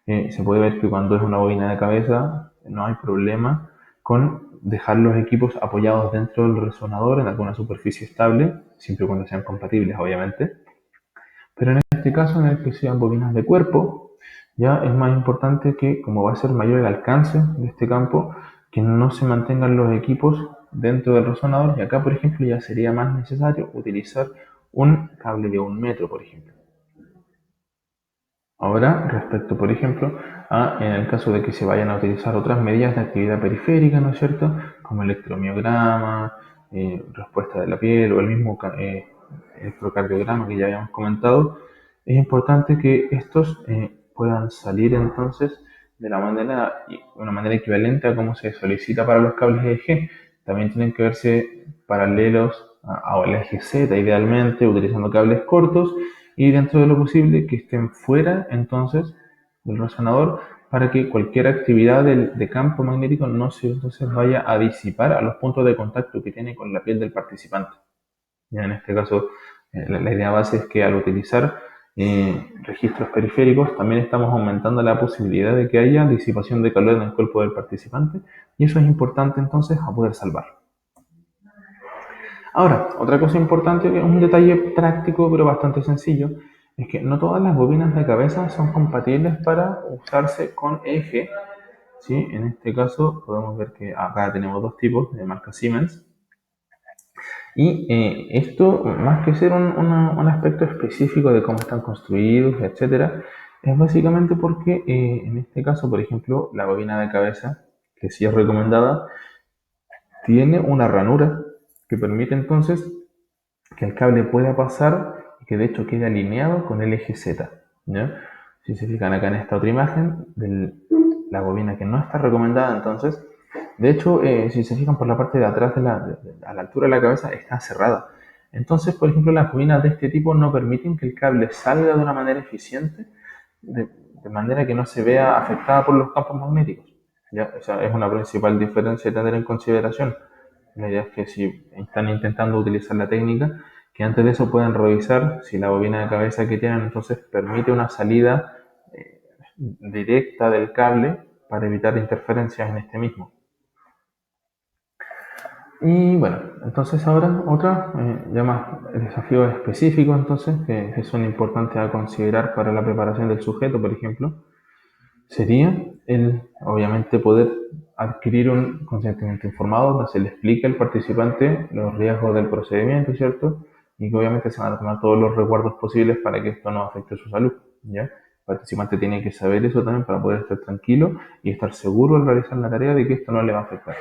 [SPEAKER 1] se puede ver que cuando es una bobina de cabeza no hay problema con dejar los equipos apoyados dentro del resonador en alguna superficie estable, siempre y cuando sean compatibles, obviamente. Pero en este caso, en el que sean bobinas de cuerpo, ya es más importante que, como va a ser mayor el alcance de este campo, que no se mantengan los equipos dentro del resonador. Y acá, por ejemplo, ya sería más necesario utilizar un cable de 1 metro, por ejemplo. Ahora, respecto, por ejemplo, en el caso de que se vayan a utilizar otras medidas de actividad periférica, ¿no es cierto?, como electromiograma, respuesta de la piel, o el mismo electrocardiograma que ya habíamos comentado, es importante que estos puedan salir entonces de una manera equivalente a como se solicita para los cables EG. También tienen que verse paralelos al eje Z, idealmente, utilizando cables cortos, y dentro de lo posible que estén fuera entonces del resonador, para que cualquier actividad de campo magnético no se entonces vaya a disipar a los puntos de contacto que tiene con la piel del participante. Ya en este caso, la idea base es que al utilizar registros periféricos también estamos aumentando la posibilidad de que haya disipación de calor en el cuerpo del participante, y eso es importante entonces a poder salvar. Ahora, otra cosa importante, que es un detalle práctico pero bastante sencillo, es que no todas las bobinas de cabeza son compatibles para usarse con eje. ¿Sí? En este caso podemos ver que acá tenemos dos tipos de marca Siemens. Y esto, más que ser un aspecto específico de cómo están construidos, etcétera, es básicamente porque en este caso, por ejemplo, la bobina de cabeza, que sí es recomendada, tiene una ranura que permite entonces que el cable pueda pasar y que de hecho quede alineado con el eje Z. ¿Ya? Si se fijan acá en esta otra imagen de la bobina que no está recomendada, entonces, de hecho, si se fijan por la parte de atrás a la altura de la cabeza está cerrada. Entonces, por ejemplo, las bobinas de este tipo no permiten que el cable salga de una manera eficiente, de manera que no se vea afectada por los campos magnéticos. ¿Ya? Esa es una principal diferencia a tener en consideración. La idea es que si están intentando utilizar la técnica, que antes de eso puedan revisar si la bobina de cabeza que tienen entonces permite una salida directa del cable para evitar interferencias en este mismo. Y bueno, entonces ahora otra, ya más desafíos específicos entonces, que son importantes a considerar para la preparación del sujeto, por ejemplo, sería el, obviamente, poder adquirir un consentimiento informado donde se le explique al participante los riesgos del procedimiento, ¿cierto? Y que obviamente se van a tomar todos los resguardos posibles para que esto no afecte su salud, ¿ya? El participante tiene que saber eso también para poder estar tranquilo y estar seguro al realizar la tarea de que esto no le va a afectar.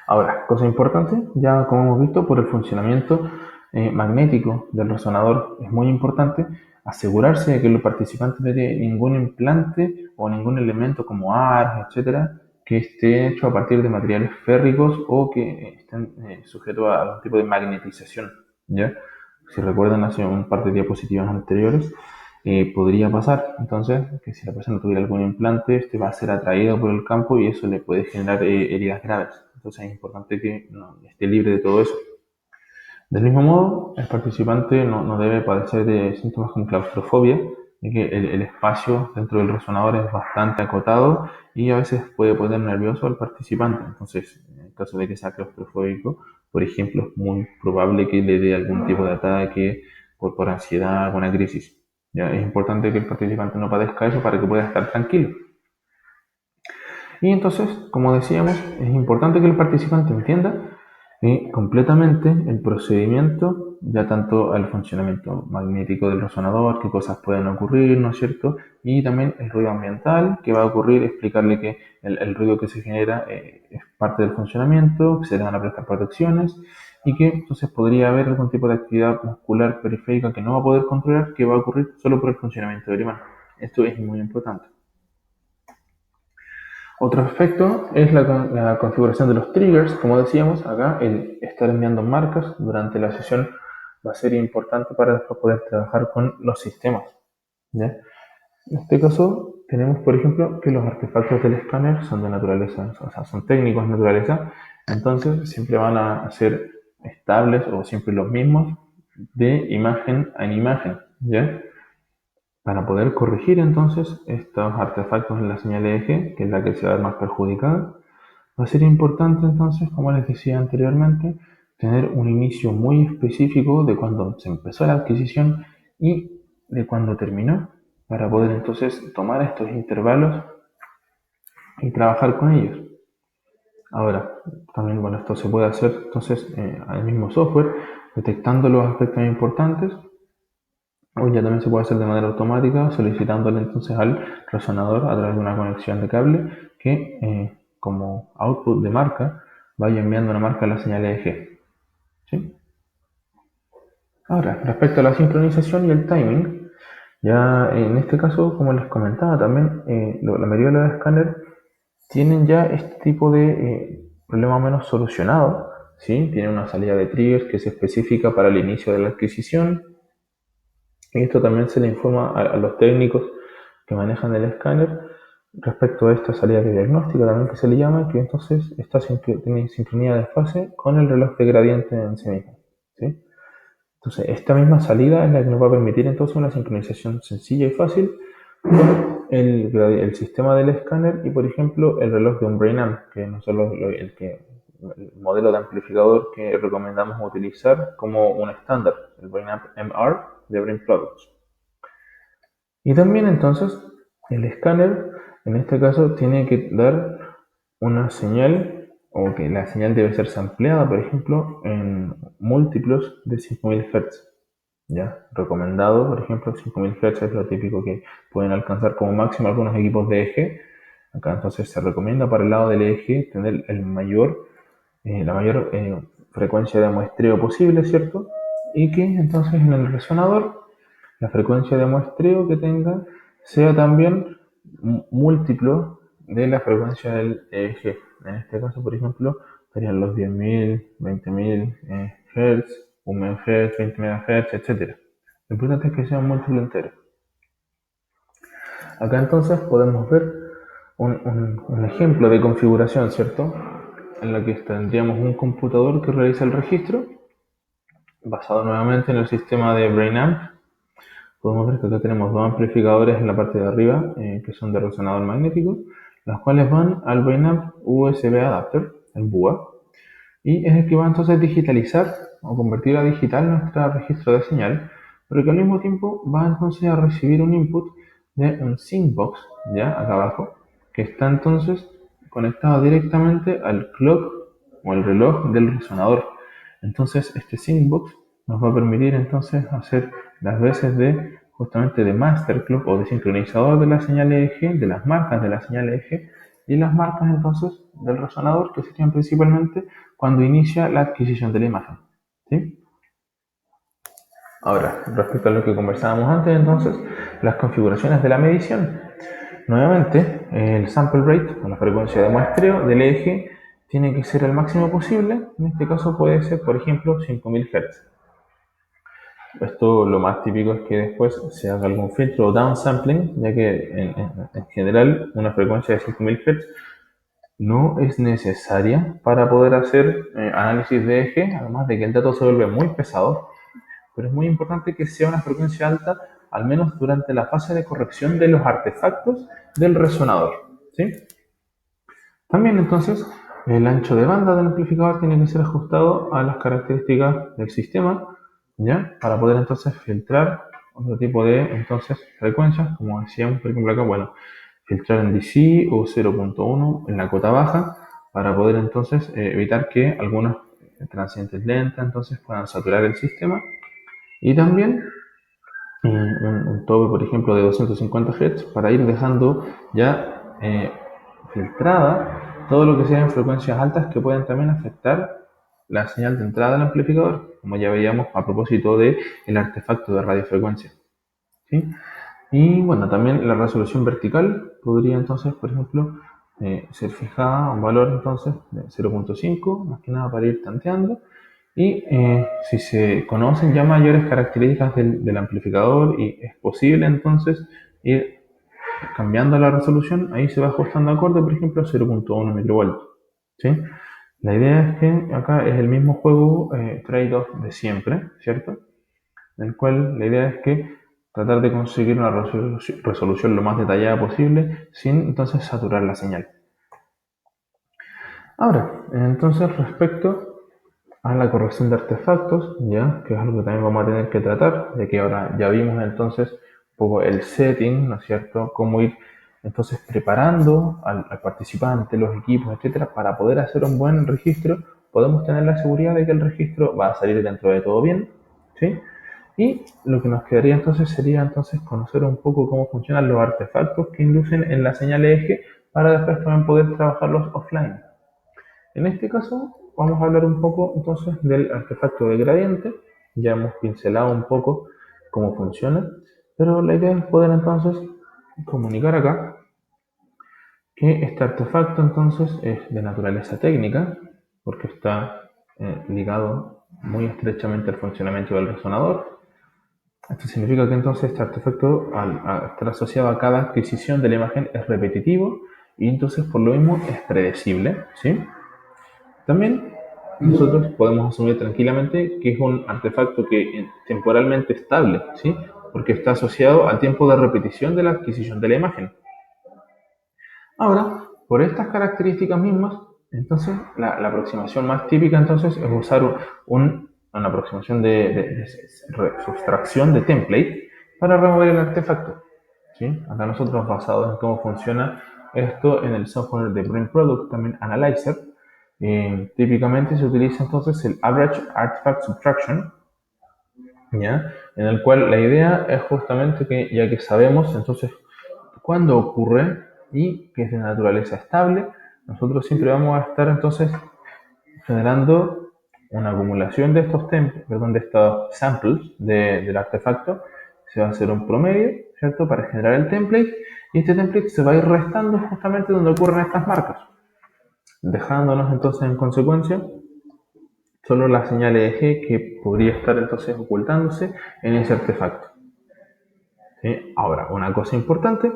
[SPEAKER 1] Ahora, cosa importante, ya como hemos visto, por el funcionamiento magnético del resonador es muy importante asegurarse de que el participante no tiene ningún implante o ningún elemento como ARS, etcétera, que esté hecho a partir de materiales férricos o que estén sujetos a algún tipo de magnetización. ¿Ya? Si recuerdan hace un par de diapositivas anteriores, podría pasar entonces que si la persona tuviera algún implante, este va a ser atraído por el campo y eso le puede generar heridas graves. Entonces es importante que no, esté libre de todo eso. Del mismo modo, el participante no debe padecer de síntomas como claustrofobia, ya que el espacio dentro del resonador es bastante acotado y a veces puede poner nervioso al participante. Entonces, en el caso de que sea claustrofóbico, por ejemplo, es muy probable que le dé algún tipo de ataque por ansiedad, alguna crisis. ¿Ya? Es importante que el participante no padezca eso para que pueda estar tranquilo. Y entonces, como decíamos, es importante que el participante entienda completamente el procedimiento, ya tanto el funcionamiento magnético del resonador, qué cosas pueden ocurrir, ¿no es cierto? Y también el ruido ambiental que va a ocurrir, explicarle que el ruido que se genera es parte del funcionamiento, que se le van a prestar protecciones y que entonces podría haber algún tipo de actividad muscular periférica que no va a poder controlar, que va a ocurrir solo por el funcionamiento del imán. Esto es muy importante. Otro aspecto es la configuración de los triggers. Como decíamos, acá el estar enviando marcas durante la sesión va a ser importante para después poder trabajar con los sistemas. ¿Ya? En este caso, tenemos, por ejemplo, que los artefactos del escáner son de naturaleza, o sea, son técnicos de naturaleza, entonces siempre van a ser estables o siempre los mismos de imagen en imagen. ¿Ya? Para poder corregir entonces estos artefactos en la señal de eje, que es la que se va a ver más perjudicada, va a ser importante entonces, como les decía anteriormente, tener un inicio muy específico de cuando se empezó la adquisición y de cuando terminó, para poder entonces tomar estos intervalos y trabajar con ellos. Ahora, también bueno, esto se puede hacer entonces al mismo software, detectando los aspectos importantes. O ya también se puede hacer de manera automática, solicitándole entonces al resonador a través de una conexión de cable que como output de marca vaya enviando una marca a la señal EG. ¿Sí? Ahora, respecto a la sincronización y el timing, ya en este caso, como les comentaba también, la mayoría de los escáneres tienen ya este tipo de problema menos solucionado. ¿Sí? Tienen una salida de triggers que es específica para el inicio de la adquisición. Y esto también se le informa a los técnicos que manejan el escáner respecto a esta salida de diagnóstico también que se le llama, que entonces tiene sincronía de fase con el reloj de gradiente en sí mismo, ¿sí? Entonces, esta misma salida es la que nos va a permitir entonces una sincronización sencilla y fácil con el sistema del escáner y, por ejemplo, el reloj de un Brainamp, que nosotros el modelo de amplificador que recomendamos utilizar como un estándar, el Brainamp MR de Brain Products. Y también entonces el escáner, en este caso, tiene que dar una señal, o que la señal debe ser sampleada, por ejemplo, en múltiplos de 5000 Hz. ¿Ya? Recomendado, por ejemplo, 5000 Hz es lo típico que pueden alcanzar como máximo algunos equipos de eje. Acá entonces se recomienda para el lado del eje tener la mayor frecuencia de muestreo posible, ¿cierto? Y que entonces en el resonador la frecuencia de muestreo que tenga sea también múltiplo de la frecuencia del eje. En este caso, por ejemplo, serían los 10.000, 20.000 Hz, 1.000 Hz, 20 MHz, etc. Lo importante es que sea un múltiplo entero. Acá entonces podemos ver un ejemplo de configuración, ¿cierto? En la que tendríamos un computador que realiza el registro, basado nuevamente en el sistema de Brainamp. Podemos ver que acá tenemos dos amplificadores en la parte de arriba, que son de resonador magnético, los cuales van al Brainamp USB Adapter, el BUA, y es el que va entonces a digitalizar o convertir a digital nuestro registro de señal, pero que al mismo tiempo va entonces a recibir un input de un SYNC-box, ya acá abajo, que está entonces conectado directamente al clock o al reloj del resonador. Entonces este SYNC-box nos va a permitir entonces hacer las veces de justamente de master clock o de sincronizador de la señal eje, de las marcas de la señal eje y las marcas entonces del resonador, que serían principalmente cuando inicia la adquisición de la imagen, ¿sí? Ahora, respecto a lo que conversábamos antes, entonces, las configuraciones de la medición. Nuevamente, el sample rate, o la frecuencia de muestreo del eje, tiene que ser el máximo posible. En este caso puede ser, por ejemplo, 5000 Hz. Esto lo más típico es que después se haga algún filtro o downsampling, ya que en general una frecuencia de 5000 Hz no es necesaria para poder hacer análisis de eje, además de que el dato se vuelve muy pesado, pero es muy importante que sea una frecuencia alta, al menos durante la fase de corrección de los artefactos del resonador, ¿sí? También entonces el ancho de banda del amplificador tiene que ser ajustado a las características del sistema, ¿ya? Para poder entonces filtrar otro tipo de entonces frecuencias, como decíamos por ejemplo acá, bueno, filtrar en DC o 0.1 en la cota baja para poder entonces evitar que algunas transientes lentas entonces puedan saturar el sistema, y también un tope por ejemplo de 250 Hz para ir dejando ya filtrada todo lo que sean frecuencias altas que pueden también afectar la señal de entrada del amplificador, como ya veíamos a propósito del artefacto de radiofrecuencia, ¿sí? Y bueno, también la resolución vertical podría entonces, por ejemplo, ser fijada a un valor entonces de 0.5, más que nada para ir tanteando. Y si se conocen ya mayores características del amplificador y es posible entonces ir cambiando la resolución, ahí se va ajustando acorde, por ejemplo, a 0.1 microvolts, ¿sí? La idea es que acá es el mismo juego trade-off de siempre, ¿cierto? En el cual la idea es que tratar de conseguir una resolución lo más detallada posible sin entonces saturar la señal. Ahora, entonces respecto a la corrección de artefactos, ya que es algo que también vamos a tener que tratar, ya que ahora ya vimos entonces un poco el setting, ¿no es cierto? Cómo ir entonces preparando al participante, los equipos, etcétera, para poder hacer un buen registro. Podemos tener la seguridad de que el registro va a salir dentro de todo bien, ¿sí? Y lo que nos quedaría entonces sería entonces conocer un poco cómo funcionan los artefactos que inducen en la señal eje para después también poder trabajarlos offline. En este caso vamos a hablar un poco entonces del artefacto de gradiente. Ya hemos pincelado un poco cómo funciona, pero la idea es poder entonces comunicar acá que este artefacto entonces es de naturaleza técnica, porque está ligado muy estrechamente al funcionamiento del resonador. Esto significa que entonces este artefacto, al estar asociado a cada adquisición de la imagen, es repetitivo y entonces por lo mismo es predecible, ¿sí? También nosotros podemos asumir tranquilamente que es un artefacto que es temporalmente estable, ¿sí? Porque está asociado al tiempo de repetición de la adquisición de la imagen. Ahora, por estas características mismas, entonces la aproximación más típica entonces es usar una aproximación de sustracción de template para remover el artefacto. ¿Sí? Acá nosotros, basados en cómo funciona esto en el software de Brain Product, también Analyzer, típicamente se utiliza entonces el Average Artifact Subtraction, ¿ya? En el cual la idea es justamente que, ya que sabemos entonces cuándo ocurre y que es de naturaleza estable, nosotros siempre vamos a estar entonces generando una acumulación de de estos samples del artefacto. Se va a hacer un promedio, ¿cierto? Para generar el template, y este template se va a ir restando justamente donde ocurren estas marcas, dejándonos entonces en consecuencia solo la señal eje que podría estar entonces ocultándose en ese artefacto. ¿Sí? Ahora, una cosa importante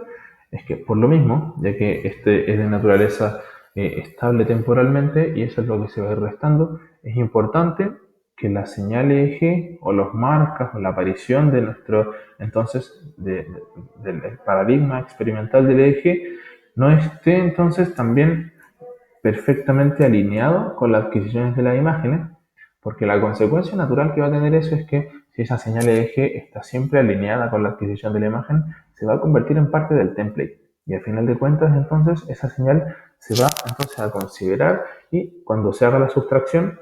[SPEAKER 1] es que por lo mismo, ya que este es de naturaleza estable temporalmente y eso es lo que se va a ir restando, es importante que la señal eje o los marcas o la aparición de nuestro, entonces, del paradigma experimental del eje no esté entonces también perfectamente alineado con las adquisiciones de las imágenes, porque la consecuencia natural que va a tener eso es que si esa señal de eje está siempre alineada con la adquisición de la imagen, se va a convertir en parte del template. Y al final de cuentas, entonces, esa señal se va entonces a considerar y cuando se haga la sustracción,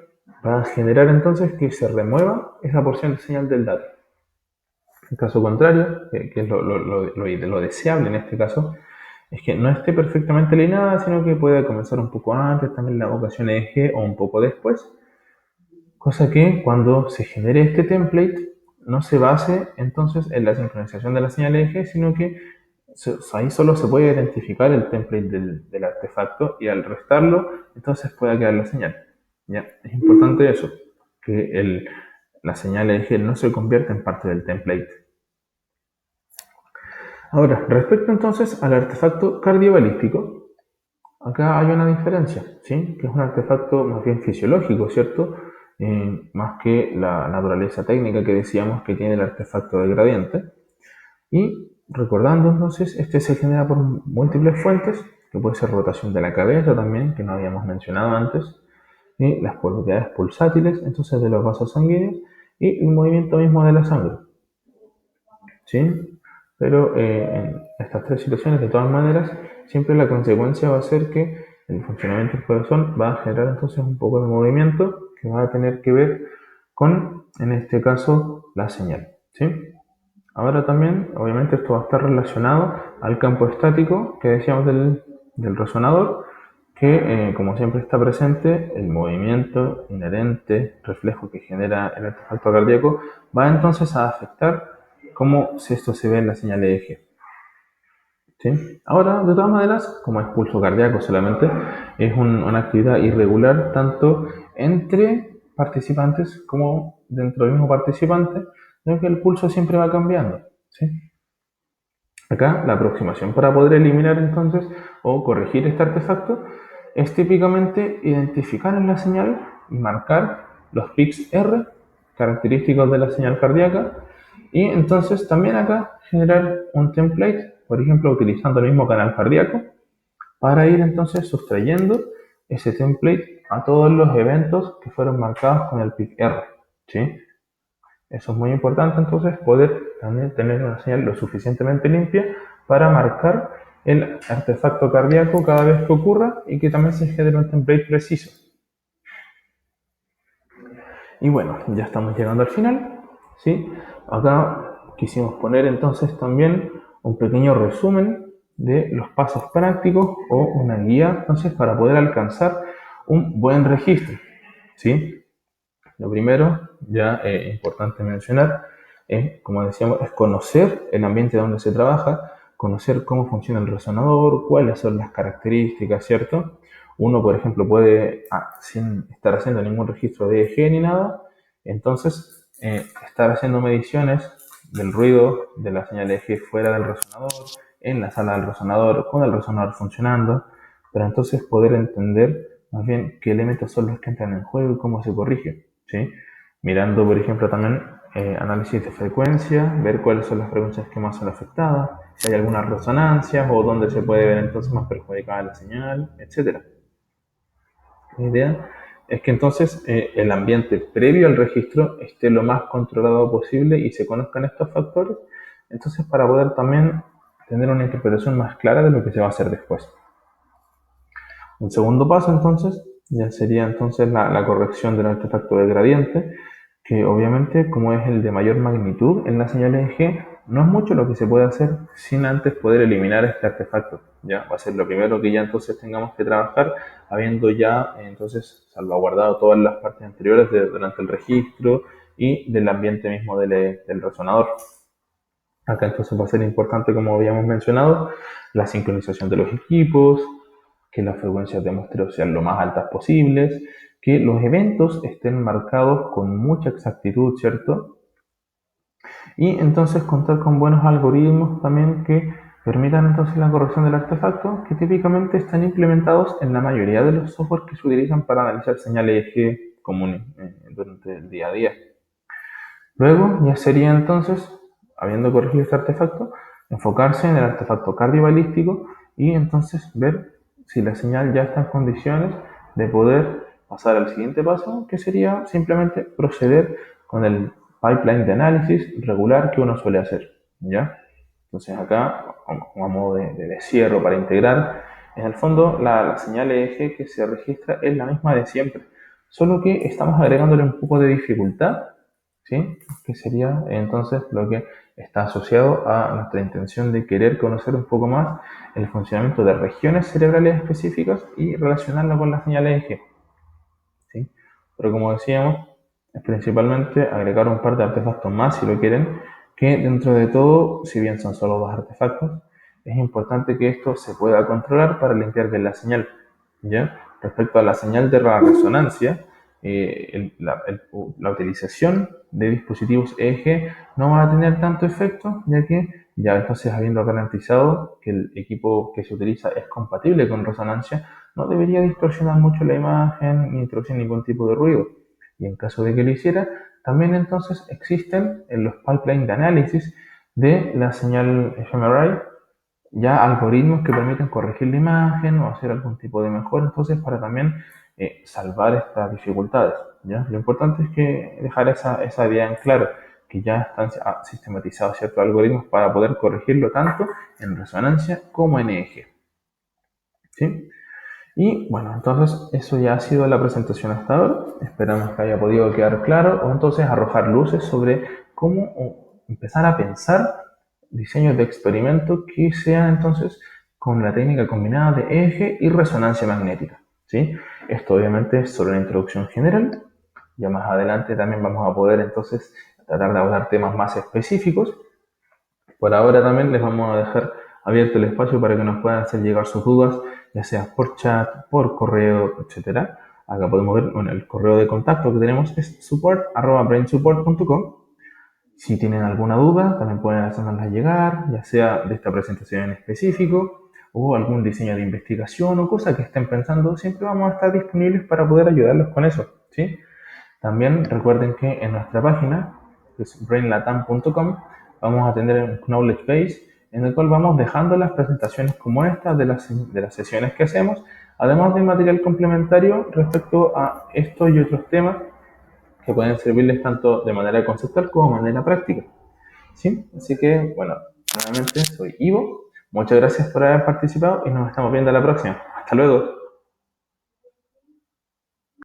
[SPEAKER 1] va a generar entonces que se remueva esa porción de señal del dato. En caso contrario, que es lo deseable en este caso, es que no esté perfectamente alineada, sino que pueda comenzar un poco antes, también la vocación eje o un poco después. Cosa que cuando se genere este template no se base entonces en la sincronización de la señal eje, sino que ahí solo se puede identificar el template del artefacto y al restarlo entonces pueda quedar la señal. ¿Ya? Es importante eso, que la señal eje no se convierta en parte del template. Ahora, respecto entonces al artefacto cardiobalístico, acá hay una diferencia, ¿sí? Que es un artefacto más bien fisiológico, ¿cierto? Más que la naturaleza técnica que decíamos que tiene el artefacto de gradiente. Y recordando entonces, este se genera por múltiples fuentes, que puede ser rotación de la cabeza también, que no habíamos mencionado antes, y las propiedades pulsátiles, entonces de los vasos sanguíneos, y el movimiento mismo de la sangre. ¿Sí? Pero en estas tres situaciones, de todas maneras, siempre la consecuencia va a ser que el funcionamiento del corazón va a generar entonces un poco de movimiento que va a tener que ver con, en este caso, la señal. ¿Sí? Ahora también, obviamente, esto va a estar relacionado al campo estático que decíamos del resonador, que como siempre está presente, el movimiento inherente, reflejo que genera el artefacto cardíaco, va entonces a afectar cómo esto se ve en la señal de eje. ¿Sí? Ahora, de todas maneras, como es pulso cardíaco solamente, es una actividad irregular tanto entre participantes como dentro del mismo participante, ya que el pulso siempre va cambiando. ¿Sí? Acá la aproximación para poder eliminar entonces o corregir este artefacto es típicamente identificar en la señal y marcar los pics R característicos de la señal cardíaca y entonces también acá generar un template, por ejemplo utilizando el mismo canal cardíaco para ir entonces sustrayendo ese template a todos los eventos que fueron marcados con el pic R. ¿Sí? Eso es muy importante entonces, poder también tener una señal lo suficientemente limpia para marcar el artefacto cardíaco cada vez que ocurra y que también se genere un template preciso. Y bueno, ya estamos llegando al final, ¿sí? Acá quisimos poner entonces también un pequeño resumen de los pasos prácticos o una guía entonces para poder alcanzar un buen registro, ¿sí? Lo primero, ya importante mencionar, es, como decíamos, es conocer el ambiente donde se trabaja, conocer cómo funciona el resonador, cuáles son las características, ¿cierto? Uno, por ejemplo, puede, sin estar haciendo ningún registro de EG ni nada, entonces estar haciendo mediciones del ruido de la señal eje fuera del resonador, en la sala del resonador, con el resonador funcionando, para entonces poder entender más bien qué elementos son los que entran en juego y cómo se corrige, ¿sí? Mirando, por ejemplo, también análisis de frecuencia, ver cuáles son las frecuencias que más son afectadas, si hay algunas resonancias o dónde se puede ver entonces más perjudicada la señal, etcétera. La idea es que entonces el ambiente previo al registro esté lo más controlado posible y se conozcan estos factores, entonces para poder también tener una interpretación más clara de lo que se va a hacer después. Un segundo paso entonces ya sería entonces la corrección del artefacto de gradiente, que obviamente como es el de mayor magnitud en la señal EG, no es mucho lo que se puede hacer sin antes poder eliminar este artefacto. Ya va a ser lo primero que ya entonces tengamos que trabajar, habiendo ya entonces salvaguardado todas las partes anteriores durante el registro y del ambiente mismo del resonador. Acá entonces va a ser importante, como habíamos mencionado, la sincronización de los equipos, que las frecuencias de muestreo sean lo más altas posibles, que los eventos estén marcados con mucha exactitud, ¿cierto? Y entonces contar con buenos algoritmos también que permitan entonces la corrección del artefacto, que típicamente están implementados en la mayoría de los software que se utilizan para analizar señales EG comunes durante el día a día. Luego ya sería entonces, habiendo corregido este artefacto, enfocarse en el artefacto cardiobalístico y entonces ver si la señal ya está en condiciones de poder pasar al siguiente paso, que sería simplemente proceder con el pipeline de análisis regular que uno suele hacer, ¿ya? Entonces acá, a modo de cierre para integrar, en el fondo la señal eje que se registra es la misma de siempre, solo que estamos agregándole un poco de dificultad, ¿sí? Que sería entonces lo que está asociado a nuestra intención de querer conocer un poco más el funcionamiento de regiones cerebrales específicas y relacionarlo con las señales EG, ¿sí? Pero como decíamos, es principalmente agregar un par de artefactos más si lo quieren, que dentro de todo, si bien son solo dos artefactos, es importante que esto se pueda controlar para limpiar bien la señal, ¿ya? Respecto a la señal de la resonancia, la utilización de dispositivos EG no va a tener tanto efecto, ya que ya entonces habiendo garantizado que el equipo que se utiliza es compatible con resonancia, no debería distorsionar mucho la imagen ni introducir ningún tipo de ruido. Y en caso de que lo hiciera, también entonces existen en los pipelines de análisis de la señal fMRI ya algoritmos que permiten corregir la imagen o hacer algún tipo de mejora, entonces para también salvar estas dificultades, ¿ya? Lo importante es que dejar esa idea en claro, que ya están sistematizados ciertos algoritmos para poder corregirlo tanto en resonancia como en eje, ¿sí? Y bueno, entonces eso ya ha sido la presentación hasta ahora. Esperamos que haya podido quedar claro o entonces arrojar luces sobre cómo empezar a pensar diseños de experimento que sean entonces con la técnica combinada de eje y resonancia magnética, ¿sí? Esto obviamente es solo una introducción general. Ya más adelante también vamos a poder entonces tratar de abordar temas más específicos. Por ahora también les vamos a dejar abierto el espacio para que nos puedan hacer llegar sus dudas, ya sea por chat, por correo, etcétera. Acá podemos ver, bueno, el correo de contacto que tenemos es support@brainsupport.com. Si tienen alguna duda, también pueden hacérnosla llegar, ya sea de esta presentación en específico o algún diseño de investigación o cosa que estén pensando. Siempre vamos a estar disponibles para poder ayudarlos con eso, ¿sí? También recuerden que en nuestra página, que es brainlatam.com, vamos a tener un knowledge base en el cual vamos dejando las presentaciones como esta de las sesiones que hacemos, además de material complementario respecto a estos y otros temas que pueden servirles tanto de manera conceptual como de manera práctica, ¿sí? Así que, bueno, nuevamente soy Ivo. Muchas gracias por haber participado y nos estamos viendo la próxima. Hasta luego.